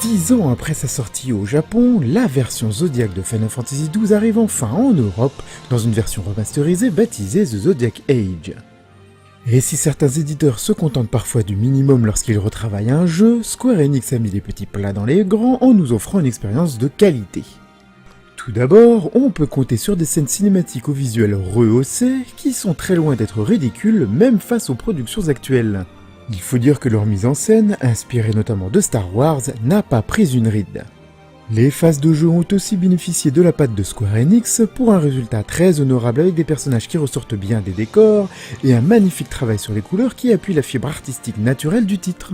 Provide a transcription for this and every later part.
10 ans après sa sortie au Japon, la version Zodiac de Final Fantasy XII arrive enfin en Europe dans une version remasterisée baptisée The Zodiac Age. Et si certains éditeurs se contentent parfois du minimum lorsqu'ils retravaillent un jeu, Square Enix a mis les petits plats dans les grands en nous offrant une expérience de qualité. Tout d'abord, on peut compter sur des scènes cinématiques au visuel rehaussé qui sont très loin d'être ridicules même face aux productions actuelles. Il faut dire que leur mise en scène, inspirée notamment de Star Wars, n'a pas pris une ride. Les phases de jeu ont aussi bénéficié de la patte de Square Enix pour un résultat très honorable avec des personnages qui ressortent bien des décors et un magnifique travail sur les couleurs qui appuie la fibre artistique naturelle du titre.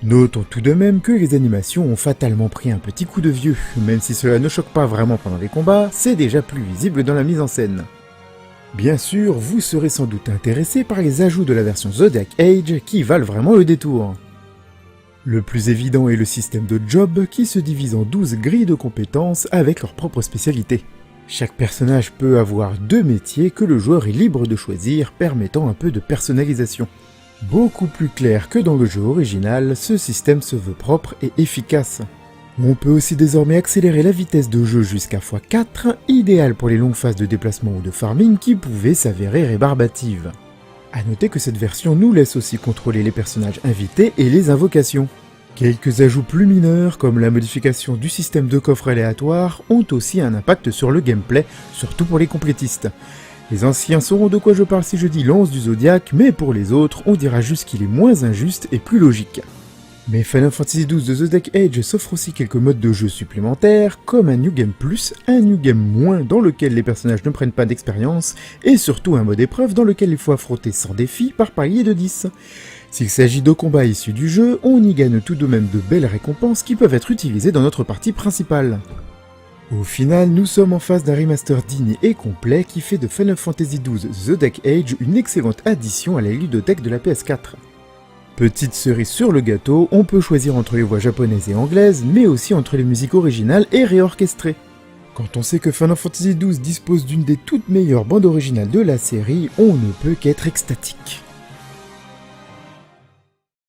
Notons tout de même que les animations ont fatalement pris un petit coup de vieux, même si cela ne choque pas vraiment pendant les combats, c'est déjà plus visible dans la mise en scène. Bien sûr, vous serez sans doute intéressé par les ajouts de la version Zodiac Age qui valent vraiment le détour. Le plus évident est le système de job qui se divise en 12 grilles de compétences avec leurs propres spécialités. Chaque personnage peut avoir 2 métiers que le joueur est libre de choisir, permettant un peu de personnalisation. Beaucoup plus clair que dans le jeu original, ce système se veut propre et efficace. On peut aussi désormais accélérer la vitesse de jeu jusqu'à x4, idéal pour les longues phases de déplacement ou de farming qui pouvaient s'avérer rébarbatives. A noter que cette version nous laisse aussi contrôler les personnages invités et les invocations. Quelques ajouts plus mineurs, comme la modification du système de coffre aléatoire, ont aussi un impact sur le gameplay, surtout pour les complétistes. Les anciens sauront de quoi je parle si je dis lance du Zodiac, mais pour les autres, on dira juste qu'il est moins injuste et plus logique. Mais Final Fantasy XII The Zodiac Age s'offre aussi quelques modes de jeu supplémentaires, comme un New Game Plus, un New Game Moins dans lequel les personnages ne prennent pas d'expérience, et surtout un mode épreuve dans lequel il faut affronter sans défi par palier de 10. S'il s'agit de combats issus du jeu, on y gagne tout de même de belles récompenses qui peuvent être utilisées dans notre partie principale. Au final, nous sommes en face d'un remaster digne et complet qui fait de Final Fantasy XII The Zodiac Age une excellente addition à la ludothèque de la PS4. Petite cerise sur le gâteau, on peut choisir entre les voix japonaises et anglaises, mais aussi entre les musiques originales et réorchestrées. Quand on sait que Final Fantasy XII dispose d'une des toutes meilleures bandes originales de la série, on ne peut qu'être extatique.